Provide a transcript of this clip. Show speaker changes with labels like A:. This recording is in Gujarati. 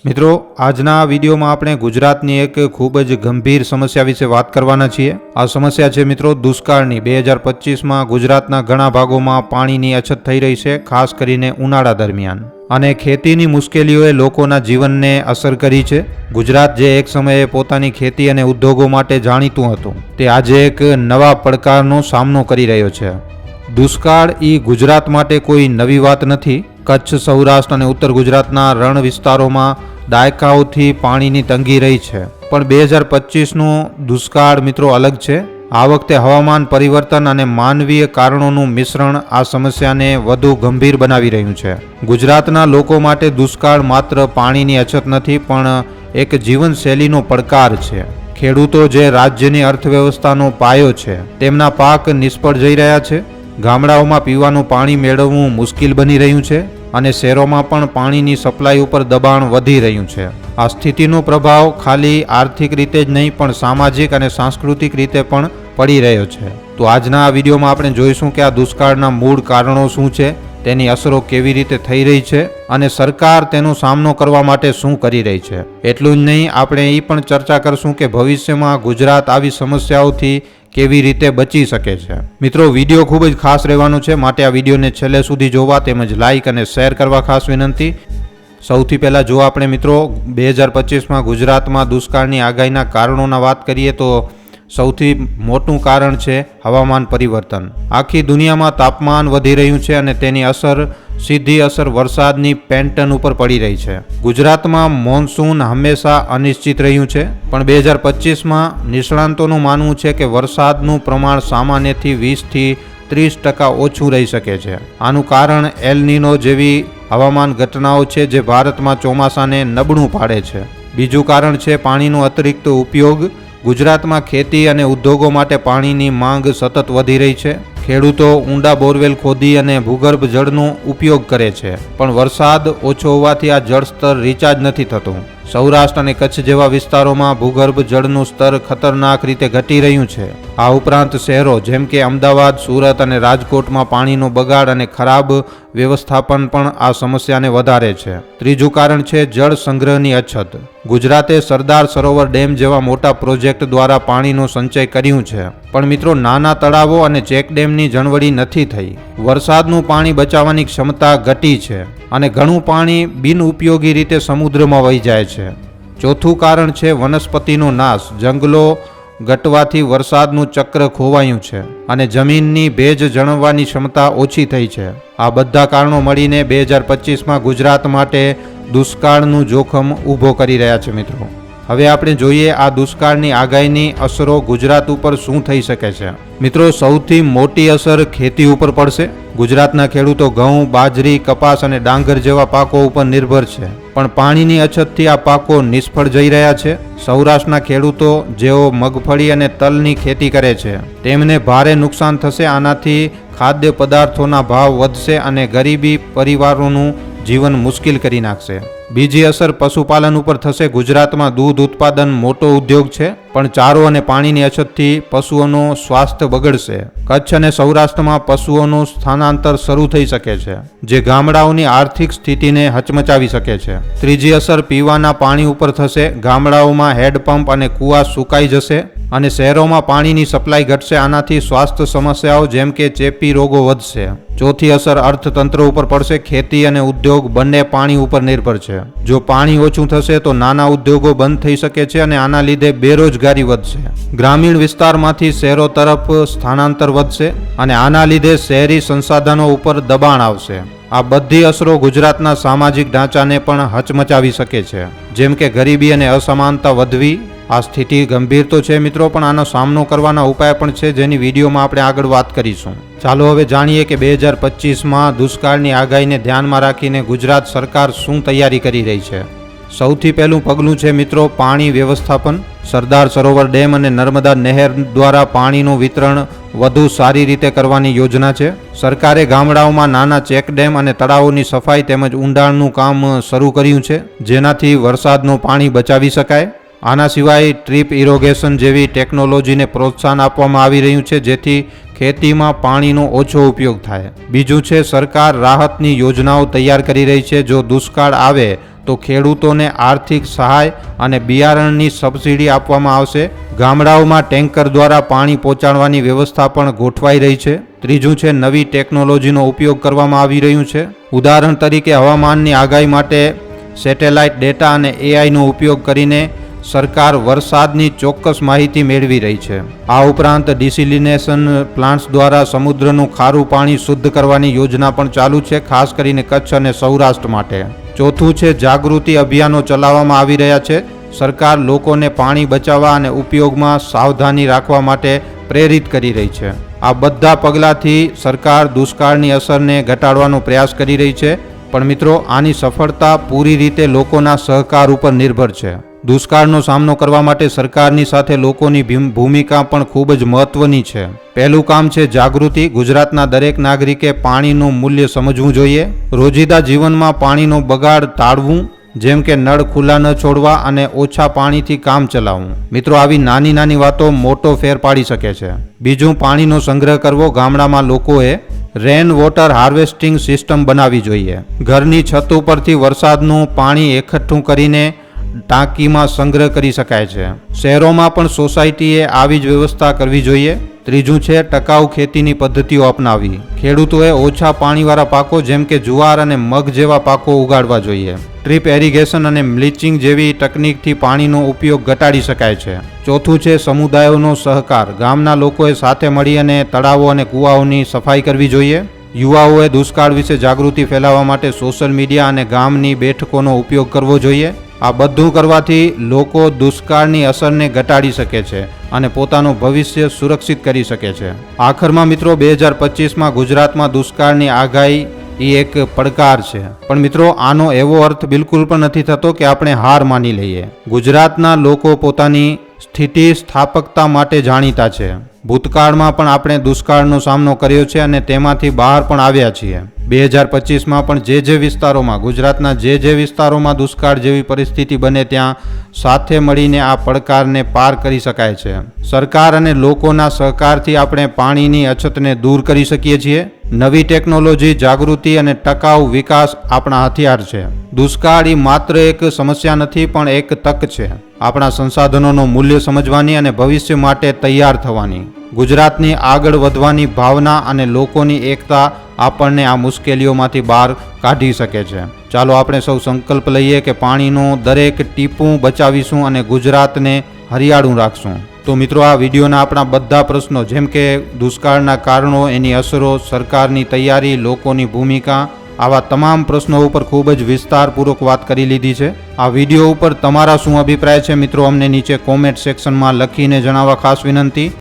A: મિત્રો, આજના આ વિડીયોમાં આપણે ગુજરાતની એક ખૂબ જ ગંભીર સમસ્યા વિશે વાત કરવાના છીએ. આ સમસ્યા છે મિત્રો દુષ્કાળની. 2025માં ગુજરાતના ઘણા ભાગોમાં પાણીની અછત થઈ રહી છે, ખાસ કરીને ઉનાળા દરમિયાન. અને ખેતીની મુશ્કેલીઓએ લોકોના જીવનને અસર કરી છે. ગુજરાત જે એક સમયે પોતાની ખેતી અને ઉદ્યોગો માટે જાણીતું હતું, તે આજે એક નવા પડકારનો સામનો કરી રહ્યો છે. દુષ્કાળ એ ગુજરાત માટે કોઈ નવી વાત નથી. કચ્છ, સૌરાષ્ટ્ર અને ઉત્તર ગુજરાતના રણ વિસ્તારોમાં દાયકાઓથી પાણીની તંગી રહી છે. પણ 2025નો દુષ્કાળ મિત્રો અલગ છે. આ વખતે હવામાન પરિવર્તન અને માનવીય કારણોનું મિશ્રણ આ સમસ્યાને વધુ ગંભીર બનાવી રહ્યું છે. ગુજરાતના લોકો માટે દુષ્કાળ માત્ર પાણીની અછત નથી, પણ એક જીવનશૈલીનો પડકાર છે. ખેડૂતો જે રાજ્યની અર્થવ્યવસ્થાનો પાયો છે, તેમના પાક નિષ્ફળ જઈ રહ્યા છે. ગામડાઓમાં પીવાનું પાણી મેળવવું મુશ્કેલ બની રહ્યું છે અને શહેરોમાં પણ પાણીની સપ્લાય ઉપર દબાણ વધી રહ્યું છે. આ સ્થિતિનો પ્રભાવ ખાલી આર્થિક રીતે જ નહીં, પણ સામાજિક અને સાંસ્કૃતિક રીતે પણ પડી રહ્યો છે. તો આજના આ વિડીયોમાં આપણે જોઈશું કે આ દુષ્કાળના મૂળ કારણો શું છે, તેની અસરો કેવી રીતે થઈ રહી છે અને સરકાર તેનો સામનો કરવા માટે શું કરી રહી છે. એટલું જ નહીં, આપણે એ પણ ચર્ચા કરશું કે ભવિષ્યમાં ગુજરાત આવી સમસ્યાઓથી કેવી રીતે બચી શકે છે. મિત્રો, વિડીયો ખૂબ જ ખાસ રહેવાનો છે, માટે આ વિડીયોને છેલ્લે સુધી જોવા તેમજ લાઇક અને શેર કરવા ખાસ વિનંતી. સૌથી પહેલાં જો આપણે મિત્રો 2025માં ગુજરાતમાં દુષ્કાળની આગાહીના કારણોના વાત કરીએ તો સૌથી મોટું કારણ છે હવામાન પરિવર્તન. આખી દુનિયામાં તાપમાન વધી રહ્યું છે અને તેની સીધી અસર વરસાદની પેટર્ન ઉપર પડી રહી છે. ગુજરાતમાં મોન્સૂન હંમેશા અનિશ્ચિત રહ્યું છે, પણ 2025માં નિષ્ણાંતોનું માનવું છે કે વરસાદનું પ્રમાણ સામાન્યથી 20થી 30% ઓછું રહી શકે છે. આનું કારણ એલ નીનો જેવી હવામાન ઘટનાઓ છે જે ભારતમાં ચોમાસાને નબળું પાડે છે. બીજું કારણ છે પાણીનો અતિરિક્ત ઉપયોગ. ગુજરાતમાં ખેતી અને ઉદ્યોગો માટે પાણીની માંગ સતત વધી રહી છે. ખેડૂતો ઊંડા બોરવેલ ખોદી અને ભૂગર્ભ જળનો ઉપયોગ કરે છે, પણ વરસાદ ઓછો હોવાથી આ જળસ્તર રિચાર્જ નથી થતું. સૌરાષ્ટ્ર અને કચ્છ જેવા વિસ્તારોમાં ભૂગર્ભ જળનું સ્તર ખતરનાક રીતે ઘટી રહ્યું છે. આ ઉપરાંત શહેરો જેમ કે અમદાવાદ, સુરત અને રાજકોટમાં પાણીનો બગાડ અને ખરાબ વ્યવસ્થાપન પણ આ સમસ્યાને વધારે છે. ત્રીજું કારણ છે જળ સંગ્રહની અછત. ગુજરાતે સરદાર સરોવર ડેમ જેવા મોટા પ્રોજેક્ટ દ્વારા પાણીનો સંચય કર્યું છે, પણ મિત્રો નાના તળાવો અને ચેકડેમની જળવળી નથી થઈ. વરસાદનું પાણી બચાવવાની ક્ષમતા ઘટી છે અને ઘણું પાણી બિનઉપયોગી રીતે સમુદ્રમાં વહી જાય છે. ચોથું કારણ છે વનસ્પતિનો નાશ. જંગલો ઘટવાથી વરસાદનું ચક્ર ખોવાયું છે અને જમીનની ભેજ જળવવાની ક્ષમતા ઓછી થઈ છે. આ બધા કારણો મળીને 2025માં ગુજરાત માટે દુષ્કાળનું જોખમ ઊભો કરી રહ્યા છે. મિત્રો, હવે આપણે જોઈએ આ દુષ્કાળની આગાહીની અસરો ગુજરાત ઉપર શું થઈ શકે છે. મિત્રો, સૌથી મોટી અસર ખેતી ઉપર પડશે. ગુજરાતના ખેડૂતો ઘઉં, બાજરી, કપાસ અને ડાંગર જેવા પાકો ઉપર નિર્ભર છે, પણ પાણીની અછતથી આ પાકો નિષ્ફળ જઈ રહ્યા છે. સૌરાષ્ટ્રના ખેડૂતો જેઓ મગફળી અને તલની ખેતી કરે છે, તેમને ભારે નુકસાન થશે. આનાથી ખાદ્ય પદાર્થોના ભાવ વધશે અને ગરીબી પરિવારોનું જીવન મુશ્કેલ કરી નાખશે. બીજી અસર પશુપાલન ઉપર થશે. ગુજરાતમાં દૂધ ઉત્પાદન મોટો ઉદ્યોગ છે, પણ ચારો અને પાણીની અછતથી પશુઓનું સ્વાસ્થ્ય બગડશે. કચ્છ અને સૌરાષ્ટ્રમાં પશુઓનું સ્થાનાંતર શરૂ થઈ શકે છે, જે ગામડાઓની આર્થિક સ્થિતિને હચમચાવી શકે છે. ત્રીજી અસર પીવાના પાણી ઉપર થશે. ગામડાઓમાં હેડપંપ અને કૂવા સુકાઈ જશે અને શહેરોમાં પાણીની સપ્લાય ઘટશે. આનાથી સ્વાસ્થ્ય સમસ્યાઓ જેમ કે ચેપી રોગો વધશે. ચોથી અસર અર્થતંત્ર ઉપર પડશે. ખેતી અને ઉદ્યોગ બંને પાણી ઉપર નિર્ભર છે. જો પાણી ઓછું થશે તો નાના ઉદ્યોગો બંધ થઈ શકે છે અને આના લીધે બેરોજગારી વધશે. ગ્રામીણ વિસ્તારમાંથી શહેરો તરફ સ્થાનાંતર વધશે અને આના લીધે શહેરી સંસાધનો ઉપર દબાણ આવશે. આ બધી અસરો ગુજરાતના સામાજિક ઢાંચાને પણ હચમચાવી શકે છે, જેમ કે ગરીબી અને અસમાનતા વધવી. આ સ્થિતિ ગંભીર તો છે મિત્રો, પણ આનો સામનો કરવાના ઉપાય પણ છે, જેની વિડીયોમાં આપણે આગળ વાત કરીશું. ચાલો હવે જાણીએ કે 2025માં દુષ્કાળની આગાહીને ધ્યાનમાં રાખીને ગુજરાત સરકાર શું તૈયારી કરી રહી છે. સૌથી પહેલું પગલું છે મિત્રો પાણી વ્યવસ્થાપન. સરદાર સરોવર ડેમ અને નર્મદા નહેર દ્વારા પાણીનું વિતરણ વધુ સારી રીતે કરવાની યોજના છે. સરકારે ગામડાઓમાં નાના ચેકડેમ અને તળાવોની સફાઈ તેમજ ઊંડાણનું કામ શરૂ કર્યું છે, જેનાથી વરસાદનું પાણી બચાવી શકાય. આના સિવાય ડ્રીપ ઇરોગેશન જેવી ટેકનોલોજીને પ્રોત્સાહન આપવામાં આવી રહ્યું છે, જેથી ખેતીમાં પાણીનો ઓછો ઉપયોગ થાય. બીજું છે સરકાર રાહતની યોજનાઓ તૈયાર કરી રહી છે. જો દુષ્કાળ આવે તો ખેડૂતોને આર્થિક સહાય અને બિયારણની સબસિડી આપવામાં આવશે. ગામડાઓમાં ટેન્કર દ્વારા પાણી પહોંચાડવાની વ્યવસ્થા પણ ગોઠવાઈ રહી છે. ત્રીજું છે નવી ટેકનોલોજીનો ઉપયોગ કરવામાં આવી રહ્યું છે. ઉદાહરણ તરીકે હવામાનની આગાહી માટે સેટેલાઇટ ડેટા અને એઆઈનો ઉપયોગ કરીને સરકાર વરસાદની ચોક્કસ માહિતી મેળવી રહી છે. આ ઉપરાંત ડિસેલિનેશન પ્લાન્ટ્સ દ્વારા સમુદ્રનું ખારું પાણી શુદ્ધ કરવાની યોજના પણ ચાલુ છે, ખાસ કરીને કચ્છ અને સૌરાષ્ટ્ર માટે. ચોથું છે જાગૃતિ અભિયાનો ચલાવવામાં આવી રહ્યા છે. સરકાર લોકોને પાણી બચાવવા અને ઉપયોગમાં સાવધાની રાખવા માટે પ્રેરિત કરી રહી છે. આ બધા પગલાંથી સરકાર દુષ્કાળની અસરને ઘટાડવાનો પ્રયાસ કરી રહી છે. પણ મિત્રો, આની સફળતા પૂરી રીતે લોકોના સહકાર ઉપર નિર્ભર છે. દુષ્કાળનો સામનો કરવા માટે સરકારની સાથે લોકોની ભૂમિકા પણ ખૂબ જ મહત્વની છે. પહેલું કામ છે જાગૃતિ. ગુજરાતના દરેક નાગરિકે પાણીનું મૂલ્ય સમજવું જોઈએ. રોજિંદા જીવનમાં પાણીનો બગાડ ટાળવું, જેમ કે નળ ખુલ્લા ન છોડવા અને ઓછા પાણીથી કામ ચલાવવું. મિત્રો, આવી નાની નાની વાતો મોટો ફેર પાડી શકે છે. બીજું, પાણીનો સંગ્રહ કરવો. ગામડામાં લોકોએ રેન વોટર હાર્વેસ્ટિંગ સિસ્ટમ બનાવવી જોઈએ. ઘરની છત ઉપરથી વરસાદનું પાણી એકઠું કરીને ટાંકીમાં સંગ્રહ કરી શકાય છે. શહેરોમાં પણ સોસાયટીએ આવી જ વ્યવસ્થા કરવી જોઈએ. ત્રીજું છે ટકાઉ ખેતીની પદ્ધતિઓ અપનાવવી. ખેડૂતોએ ઓછા પાણીવાળા પાકો જેમ કે જુવાર અને મગ જેવા પાકો ઉગાડવા જોઈએ. ડ્રીપ એરિગેશન અને મ્લિચિંગ જેવી તકનીકથી પાણીનો ઉપયોગ ઘટાડી શકાય છે. ચોથું છે સમુદાયોનો સહકાર. ગામના લોકોએ સાથે મળી અને તળાવો અને કૂવાઓની સફાઈ કરવી જોઈએ. યુવાઓએ દુષ્કાળ વિશે જાગૃતિ ફેલાવવા માટે સોશિયલ મીડિયા અને ગામની બેઠકોનો ઉપયોગ કરવો જોઈએ. આ બધું કરવાથી લોકો દુષ્કાળની અસરને ઘટાડી શકે છે અને પોતાનું ભવિષ્ય સુરક્ષિત કરી શકે છે. આખરમાં મિત્રો, 2025માં ગુજરાતમાં દુષ્કાળની આગાહી એ એક પડકાર છે. પણ મિત્રો, આનો એવો અર્થ બિલકુલ પણ નથી થતો કે આપણે હાર માની લઈએ. ગુજરાતના લોકો પોતાની સ્થિતિ સ્થાપકતા માટે જાણીતા છે. ભૂતકાળમાં પણ આપણે દુષ્કાળનો સામનો કર્યો છે અને તેમાંથી બહાર પણ આવ્યા છીએ. 2025માં પણ જે વિસ્તારોમાં, ગુજરાતના જે વિસ્તારોમાં દુષ્કાળ જેવી પરિસ્થિતિ બને ત્યાં સાથે મળીને આ પડકારને પાર કરી શકાય છે. સરકાર અને લોકોના સહકારથી આપણે પાણીની અછતને દૂર કરી શકીએ છીએ. નવી ટેકનોલોજી, જાગૃતિ અને ટકાઉ વિકાસ આપણા હથિયાર છે. દુષ્કાળ એ માત્ર એક સમસ્યા નથી, પણ એક તક છે. આપણા સંસાધનોનું મૂલ્ય સમજવાની અને ભવિષ્ય માટે તૈયાર થવાની. ગુજરાતની આગળ વધવાની ભાવના અને લોકોની એકતા આપણને આ મુશ્કેલીઓમાંથી બહાર કાઢી શકે છે. ચાલો આપણે સૌ સંકલ્પ લઈએ કે પાણીનું દરેક ટીપું બચાવીશું અને ગુજરાતને હરિયાળું રાખશું. તો મિત્રો, આ વિડીયોના આપણા બધા પ્રશ્નો જેમ કે દુષ્કાળના કારણો, એની અસરો, સરકારની તૈયારી, લોકોની ભૂમિકા, આવા તમામ પ્રશ્નો ઉપર ખૂબ જ વિસ્તારપૂર્વક વાત કરી લીધી છે. આ વિડીયો ઉપર તમારા શું અભિપ્રાય છે મિત્રો, અમને નીચે કોમેન્ટ સેક્શનમાં લખીને જણાવવા ખાસ વિનંતી.